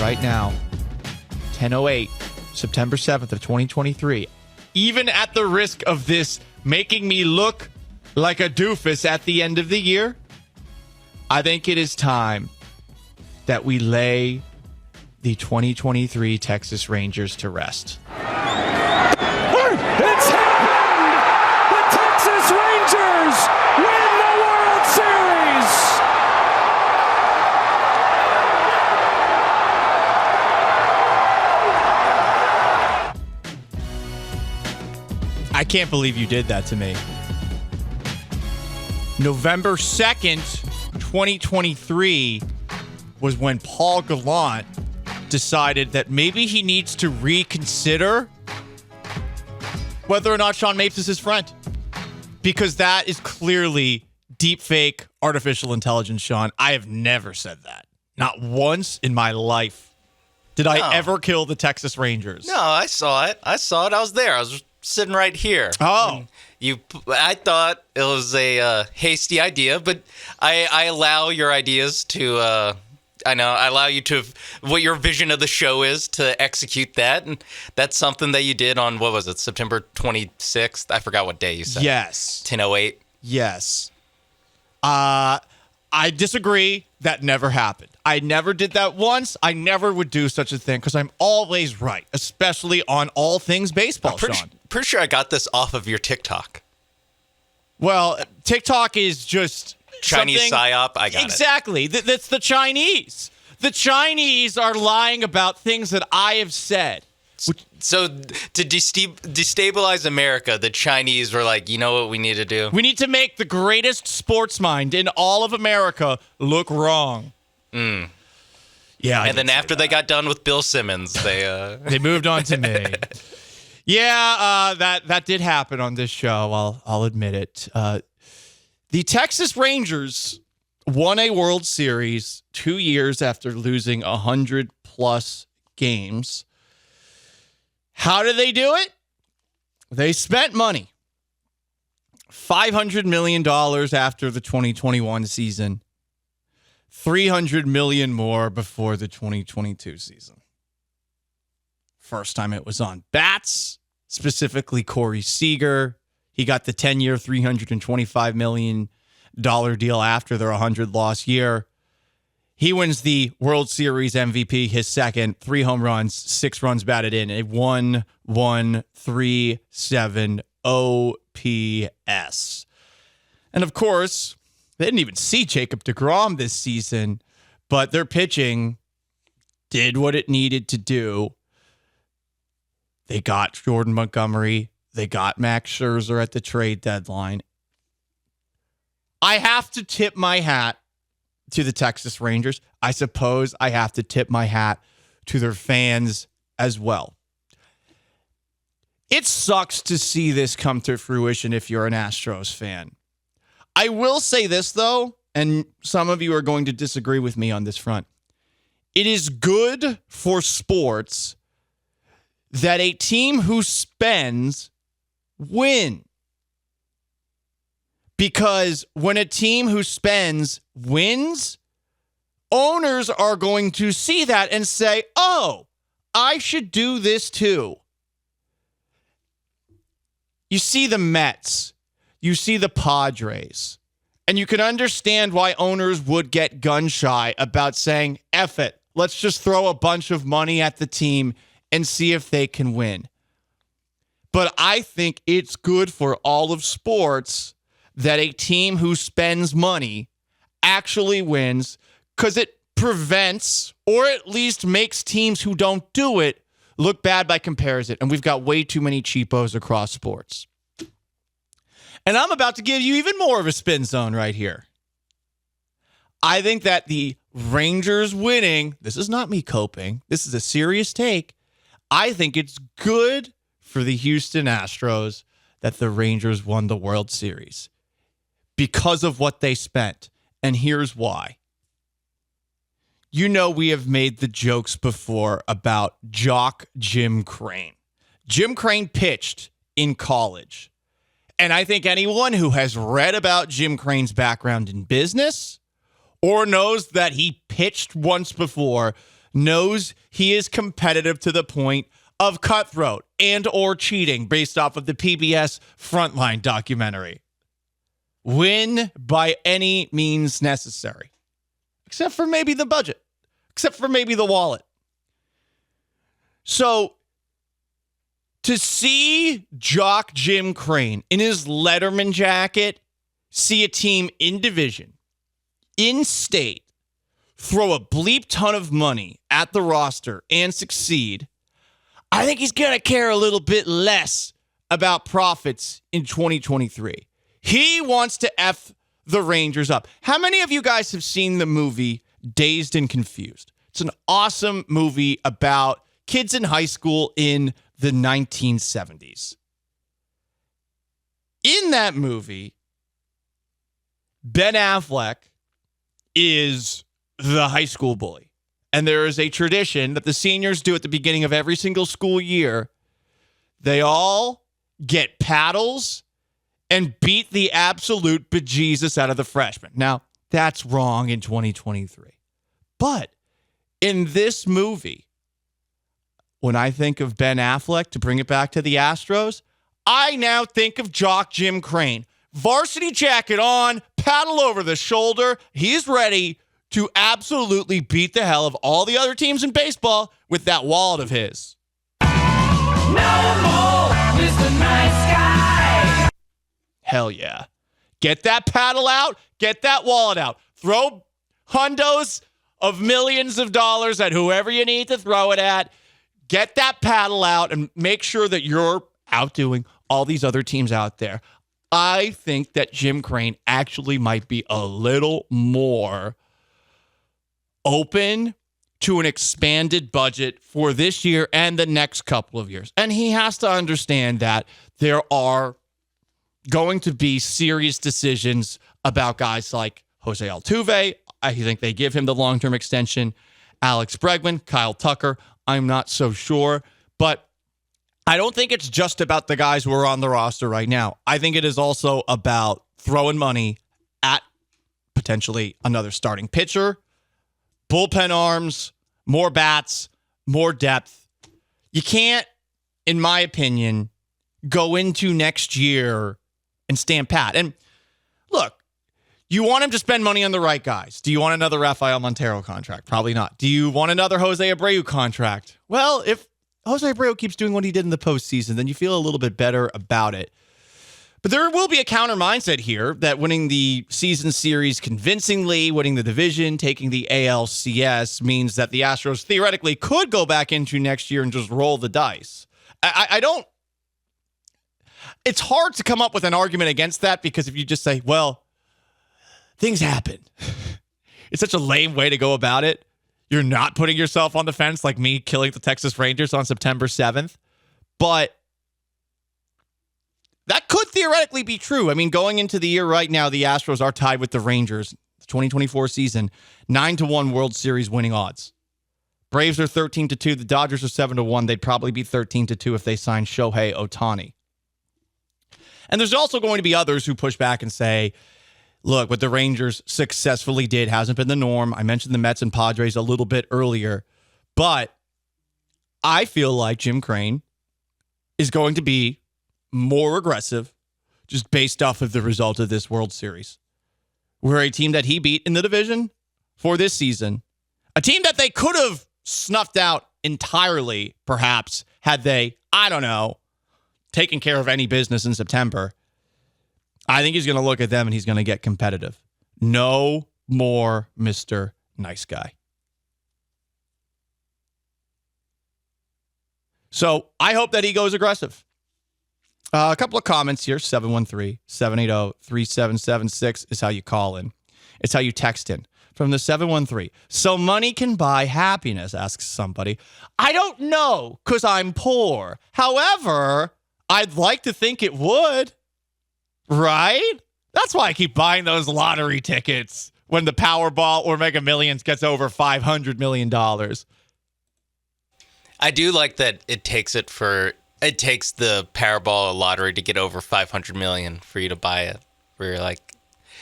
right now, 10:08, September 7th of 2023, even at the risk of this making me look like a doofus at the end of the year, I think it is time that we lay the 2023 Texas Rangers to rest. It's happened! The Texas Rangers win the World Series! I can't believe you did that to me. November 2nd, 2023 was when Paul Gallant decided that maybe he needs to reconsider whether or not Sean Mapes is his friend. Because that is clearly deep fake artificial intelligence, Sean. I have never said that. Not once in my life did I ever kill the Texas Rangers. No, I saw it. I was there. I was sitting right here. Oh. I thought it was a hasty idea, but I allow your ideas to... I allow you to, what your vision of the show is, to execute that. And that's something that you did on, what was it, September 26th? I forgot what day you said. Yes. 10:08. Yes. I disagree. That never happened. I never did that once. I never would do such a thing because I'm always right, especially on all things baseball, Sean. Pretty sure I got this off of your TikTok. Well, TikTok is just... Chinese psyop, I got exactly. That's the Chinese. The Chinese are lying about things that I have said. So to destabilize America, the Chinese were like, you know what we need to do? We need to make the greatest sports mind in all of America look wrong. Mm. Yeah. And then after they got done with Bill Simmons, they moved on to me. Yeah, that did happen on this show. I'll admit it. The Texas Rangers won a World Series 2 years after losing 100-plus games. How did they do it? They spent money. $500 million after the 2021 season. $300 million more before the 2022 season. First time it was on bats, specifically Corey Seager. He got the 10-year, $325 million deal after their 100-loss year. He wins the World Series MVP, his second, 3 home runs, 6 runs batted in, a 1.137 OPS. And of course, they didn't even see Jacob deGrom this season, but their pitching did what it needed to do. They got Jordan Montgomery. They got Max Scherzer at the trade deadline. I have to tip my hat to the Texas Rangers. I suppose I have to tip my hat to their fans as well. It sucks to see this come to fruition if you're an Astros fan. I will say this, though, and some of you are going to disagree with me on this front. It is good for sports that a team who spends win. Because when a team who spends wins, owners are going to see that and say, oh, I should do this too. You see the Mets, you see the Padres, and you can understand why owners would get gun shy about saying, F it, let's just throw a bunch of money at the team and see if they can win. But I think it's good for all of sports that a team who spends money actually wins, because it prevents, or at least makes teams who don't do it look bad by comparison. And we've got way too many cheapos across sports. And I'm about to give you even more of a spin zone right here. I think that the Rangers winning, this is not me coping, this is a serious take. I think it's good for the Houston Astros that the Rangers won the World Series because of what they spent. And here's why. You know, we have made the jokes before about jock Jim Crane. Jim Crane pitched in college. And I think anyone who has read about Jim Crane's background in business or knows that he pitched once before knows he is competitive to the point of cutthroat and or cheating based off of the PBS Frontline documentary. Win by any means necessary. Except for maybe the budget. Except for maybe the wallet. So, to see Jock Jim Crane in his Letterman jacket, see a team in division, in state, throw a bleep ton of money at the roster and succeed, I think he's going to care a little bit less about profits in 2023. He wants to F the Rangers up. How many of you guys have seen the movie Dazed and Confused? It's an awesome movie about kids in high school in the 1970s. In that movie, Ben Affleck is the high school bully. And there is a tradition that the seniors do at the beginning of every single school year. They all get paddles and beat the absolute bejesus out of the freshmen. Now, that's wrong in 2023. But in this movie, when I think of Ben Affleck, to bring it back to the Astros, I now think of Jock Jim Crane. Varsity jacket on, paddle over the shoulder. He's ready to absolutely beat the hell of all the other teams in baseball with that wallet of his. No more Mr. Nice Guy. Hell yeah. Get that paddle out. Get that wallet out. Throw hundos of millions of dollars at whoever you need to throw it at. Get that paddle out and make sure that you're outdoing all these other teams out there. I think that Jim Crane actually might be a little more open to an expanded budget for this year and the next couple of years. And he has to understand that there are going to be serious decisions about guys like Jose Altuve. I think they give him the long-term extension. Alex Bregman, Kyle Tucker, I'm not so sure. But I don't think it's just about the guys who are on the roster right now. I think it is also about throwing money at potentially another starting pitcher, bullpen arms, more bats, more depth. You can't, in my opinion, go into next year and stand pat. And look, you want him to spend money on the right guys. Do you want another Rafael Montero contract? Probably not. Do you want another Jose Abreu contract? Well, if Jose Abreu keeps doing what he did in the postseason, then you feel a little bit better about it. But there will be a counter mindset here that winning the season series convincingly, winning the division, taking the ALCS means that the Astros theoretically could go back into next year and just roll the dice. I don't. It's hard to come up with an argument against that because if you just say, well, things happen. It's such a lame way to go about it. You're not putting yourself on the fence like me killing the Texas Rangers on September 7th. But that could theoretically be true. I mean, going into the year right now, the Astros are tied with the Rangers, the 2024 season, 9-1 World Series winning odds. Braves are 13-2. The Dodgers are 7-1. They'd probably be 13-2 if they signed Shohei Ohtani. And there's also going to be others who push back and say, look, what the Rangers successfully did hasn't been the norm. I mentioned the Mets and Padres a little bit earlier, but I feel like Jim Crane is going to be more aggressive just based off of the result of this World Series. We're a team that he beat in the division for this season, a team that they could have snuffed out entirely, perhaps, had they, I don't know, taken care of any business in September. I think he's going to look at them and he's going to get competitive. No more Mr. Nice Guy. So I hope that he goes aggressive. A couple of comments here. 713-780-3776 is how you call in. It's how you text in. From the 713. So money can buy happiness, asks somebody. I don't know because I'm poor. However, I'd like to think it would. Right? That's why I keep buying those lottery tickets when the Powerball or Mega Millions gets over $500 million. I do like that it takes the Powerball lottery to get over 500 million for you to buy it. Where you're like,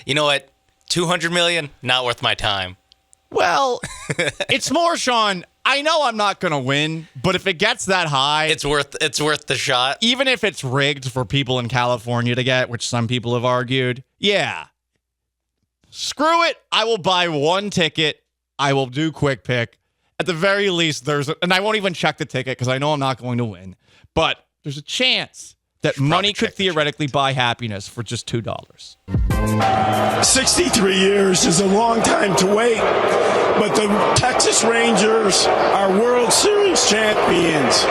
you know what? 200 million, not worth my time. Well, it's more, Sean, I know I'm not going to win, but if it gets that high, It's worth the shot. even if it's rigged for people in California to get, which some people have argued, yeah. Screw it. I will buy one ticket. I will do quick pick. At the very least, and I won't even check the ticket because I know I'm not going to win. But there's a chance that money could theoretically buy happiness for just $2. 63 years is a long time to wait, but the Texas Rangers are World Series champions.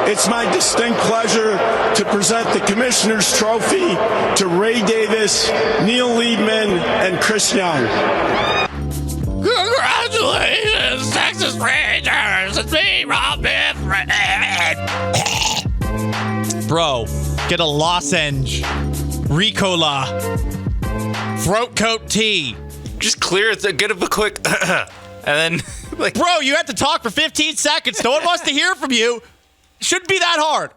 It's my distinct pleasure to present the Commissioner's Trophy to Ray Davis, Neil Liebman, and Chris Young. Congratulations, Texas Rangers! It's me, Rob Manfred! Bro, get a lozenge, Ricola, throat coat tea. Just clear it. Get a quick, and then Bro, you had to talk for 15 seconds. No one wants to hear from you. Shouldn't be that hard.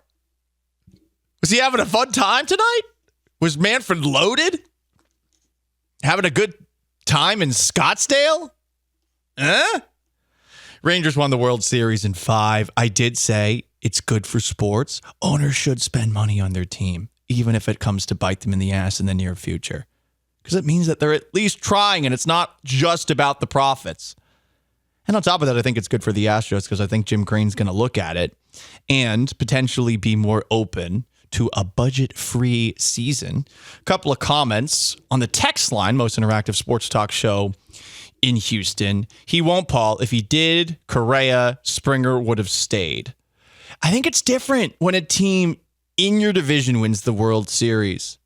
Was he having a fun time tonight? Was Manfred loaded? Having a good time in Scottsdale? Rangers won the World Series in 5. I did say it's good for sports. Owners should spend money on their team, even if it comes to bite them in the ass in the near future. Because it means that they're at least trying, and it's not just about the profits. And on top of that, I think it's good for the Astros because I think Jim Crane's going to look at it and potentially be more open to a budget-free season. A couple of comments on the text line, most interactive sports talk show in Houston. He won't, Paul. If he did, Correa, Springer would have stayed. I think it's different when a team in your division wins the World Series.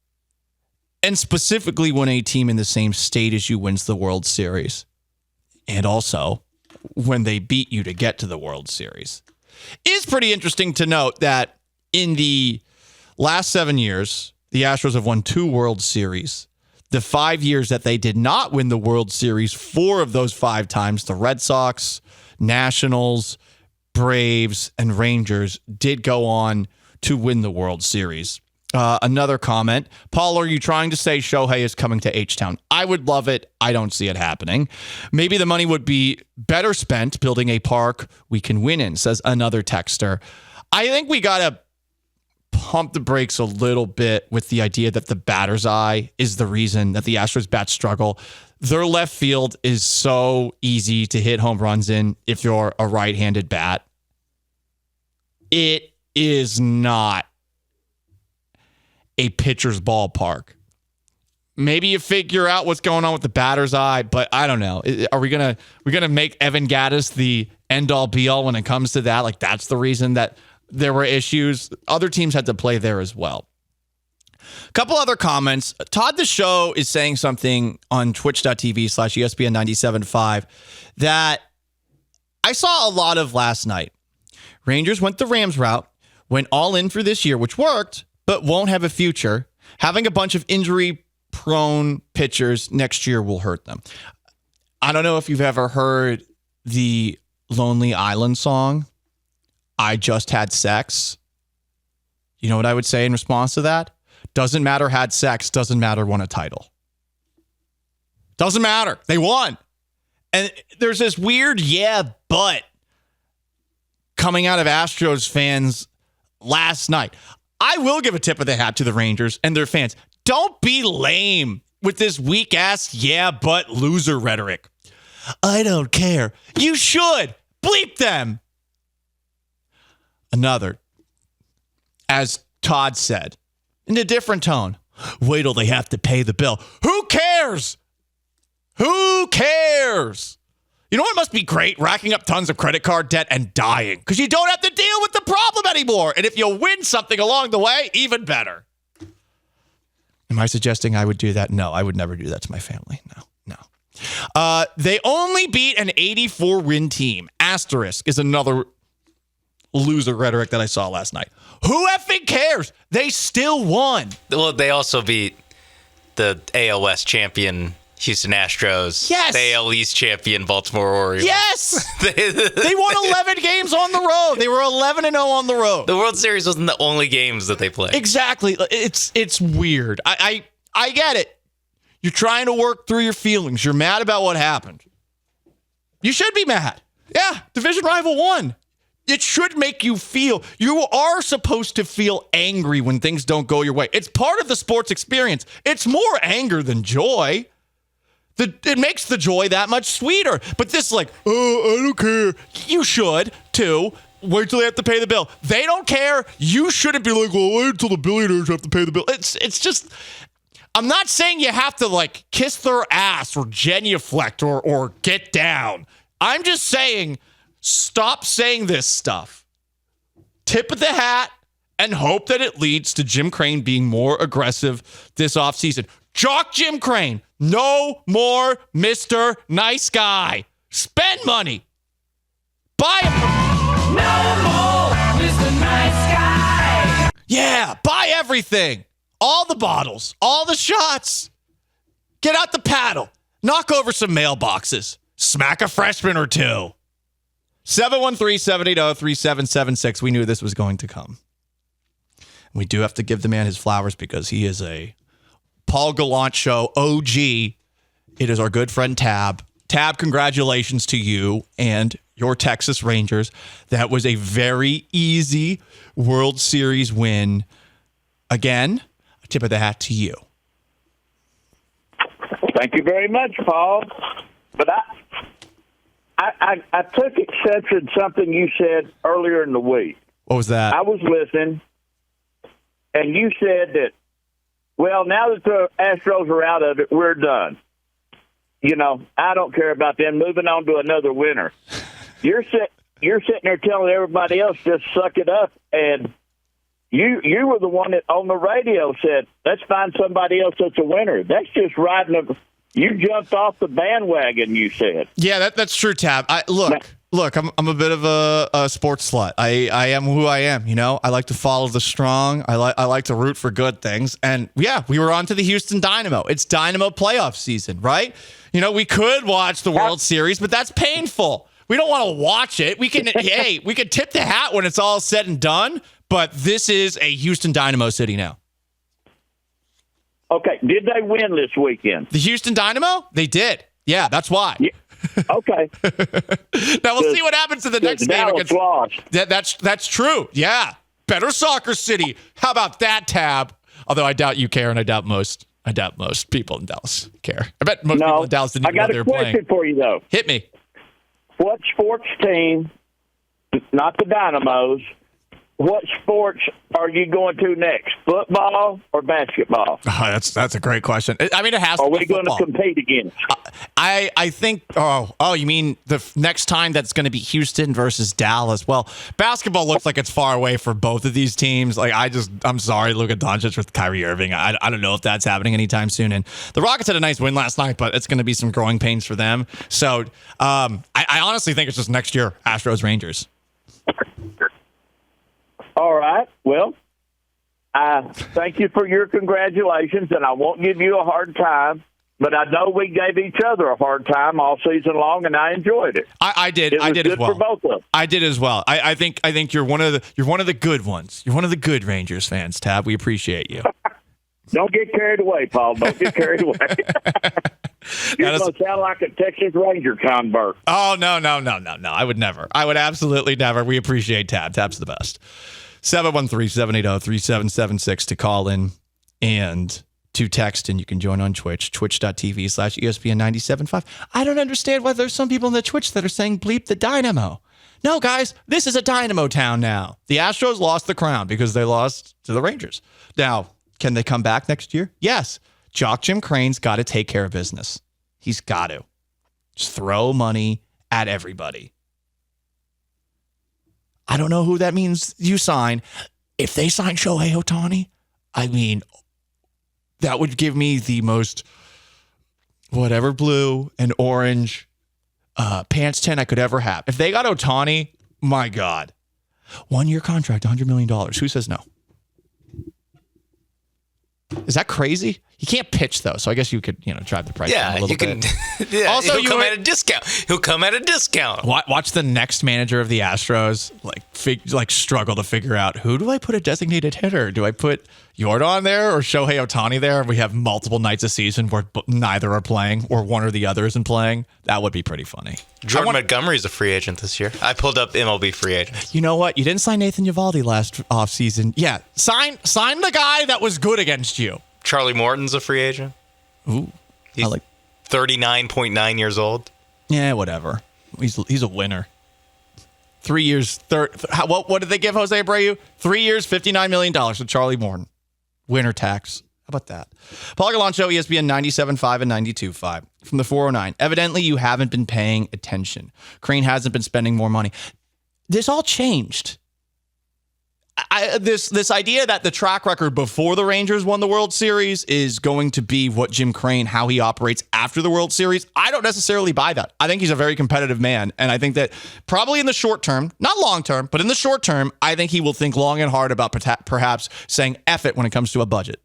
And specifically when a team in the same state as you wins the World Series. And also when they beat you to get to the World Series. It's pretty interesting to note that in the last 7 years, the Astros have won 2 World Series. The 5 years that they did not win the World Series, 4 of those 5 times, the Red Sox, Nationals, Braves, and Rangers did go on to win the World Series. Another comment. Paul, are you trying to say Shohei is coming to H-Town? I would love it. I don't see it happening. Maybe the money would be better spent building a park we can win in, says another texter. I think we got to pump the brakes a little bit with the idea that the batter's eye is the reason that the Astros bats struggle. Their left field is so easy to hit home runs in if you're a right-handed bat. It is not a pitcher's ballpark. Maybe you figure out what's going on with the batter's eye, but I don't know. Are we gonna make Evan Gattis the end-all be-all when it comes to that? Like that's the reason that there were issues. Other teams had to play there as well. A couple other comments. Todd the Show is saying something on twitch.tv/ESPN 97.5 that I saw a lot of last night. Rangers went the Rams route, went all in for this year, which worked, but won't have a future. Having a bunch of injury-prone pitchers next year will hurt them. I don't know if you've ever heard the Lonely Island song, I Just Had Sex. You know what I would say in response to that? Doesn't matter, had sex. Doesn't matter, won a title. Doesn't matter. They won. And there's this weird, but coming out of Astros fans last night. I will give a tip of the hat to the Rangers and their fans. Don't be lame with this weak-ass, but loser rhetoric. I don't care. You should. Bleep them. Another, as Todd said, in a different tone, wait till they have to pay the bill. Who cares? Who cares? You know what must be great? Racking up tons of credit card debt and dying because you don't have to deal with the problem anymore. And if you win something along the way, even better. Am I suggesting I would do that? No, I would never do that to my family. No. They only beat an 84-win team. Asterisk is another loser rhetoric that I saw last night. Who effing cares? They still won. Well, they also beat the AL West champion Houston Astros. Yes. The AL East champion Baltimore Orioles. Yes. They won 11 games on the road. They were 11-0 on the road. The World Series wasn't the only games that they played. Exactly. It's weird. I get it. You're trying to work through your feelings. You're mad about what happened. You should be mad. Yeah, division rival won. It should make you feel, you are supposed to feel angry when things don't go your way. It's part of the sports experience. It's more anger than joy. It makes the joy that much sweeter. But this I don't care. You should, too. Wait till they have to pay the bill. They don't care. You shouldn't be like, well, wait until the billionaires have to pay the bill. It's just, I'm not saying you have to, kiss their ass or genuflect or get down. I'm just saying, stop saying this stuff. Tip of the hat and hope that it leads to Jim Crane being more aggressive this offseason. Jock Jim Crane. No more Mr. Nice Guy. Spend money. Buy No more Mr. Nice Guy. Yeah, buy everything. All the bottles, all the shots. Get out the paddle. Knock over some mailboxes. Smack a freshman or two. 713-780-3776. We knew this was going to come. We do have to give the man his flowers because he is a Paul Gallant Show OG. It is our good friend Tab. Tab, congratulations to you and your Texas Rangers. That was a very easy World Series win. Again, a tip of the hat to you. Thank you very much, Paul. But I took exception to something you said earlier in the week. What was that? I was listening, and you said that, well, now that the Astros are out of it, we're done. I don't care about them moving on to another winner. You're sitting there telling everybody else just suck it up, and you were the one that on the radio said, let's find somebody else that's a winner. That's just you jumped off the bandwagon, you said. Yeah, that's true, Tab. Look, I'm a bit of a sports slut. I am who I am, I like to follow the strong. I like to root for good things. And yeah, we were on to the Houston Dynamo. It's Dynamo playoff season, right? We could watch the World Series, but that's painful. We don't want to watch it. We can we could tip the hat when it's all said and done, but this is a Houston Dynamo city now. Okay, did they win this weekend? The Houston Dynamo? They did. Yeah, that's why. Yeah. Okay. Now we'll see what happens in the next game against. Lost. That's true. Yeah, better soccer city. How about that, Tab? Although I doubt you care, and I doubt most people in Dallas care. I bet most people in Dallas didn't even know they were playing. I got a question for you though. Hit me. What sports team, not the Dynamos, what sports are you going to next? Football or basketball? Oh, that's a great question. I mean, it has to be football. Are we going to compete against? I think, you mean the next time that's going to be Houston versus Dallas? Well, basketball looks like it's far away for both of these teams. I'm sorry, Luka Doncic with Kyrie Irving. I don't know if that's happening anytime soon. And the Rockets had a nice win last night, but it's going to be some growing pains for them. So I honestly think it's just next year, Astros Rangers. All right. Well, thank you for your congratulations, and I won't give you a hard time, but I know we gave each other a hard time all season long, and I enjoyed it. I did. I did as well. For both of us. I did as well. I think you're one of the good ones. You're one of the good Rangers fans, Tab. We appreciate you. Don't get carried away, Paul. Don't get carried away. You're going to sound like a Texas Ranger convert. Oh, no. I would never. I would absolutely never. We appreciate Tab. Tab's the best. 713-780-3776 to call in and to text, and you can join on Twitch, twitch.tv/ESPN975. I don't understand why there's some people in the Twitch that are saying bleep the Dynamo. No, guys, this is a Dynamo town now. The Astros lost the crown because they lost to the Rangers. Now, can they come back next year? Yes. Jock Jim Crane's got to take care of business. He's got to. Just throw money at everybody. I don't know who that means you sign. If they sign Shohei Ohtani, I mean, that would give me the most whatever blue and orange pants tent I could ever have. If they got Ohtani, my God. 1-year contract, $100 million. Who says no? Is that crazy? He can't pitch, though, so I guess you could, drive the price down a little bit. Yeah, also, he'll come at a discount. Watch the next manager of the Astros, struggle to figure out, who do I put a designated hitter? Do I put Yordan there or Shohei Ohtani there? We have multiple nights a season where neither are playing or one or the other isn't playing. That would be pretty funny. Jordan Montgomery's a free agent this year. I pulled up MLB free agents. You know what? You didn't sign Nathan Eovaldi last offseason. Yeah, sign the guy that was good against you. Charlie Morton's a free agent. Ooh, He's 39.9 years old. Yeah, whatever. He's a winner. 3 years, what did they give Jose Abreu? 3 years, $59 million to Charlie Morton. Winner tax. How about that? Paul Gallant Show, ESPN 97.5 and 92.5. From the 409. Evidently, you haven't been paying attention. Crane hasn't been spending more money. This all changed. This idea that the track record before the Rangers won the World Series is going to be what Jim Crane, how he operates after the World Series, I don't necessarily buy that. I think he's a very competitive man, and I think that probably in the short term, not long term, but in the short term, I think he will think long and hard about perhaps saying F it when it comes to a budget.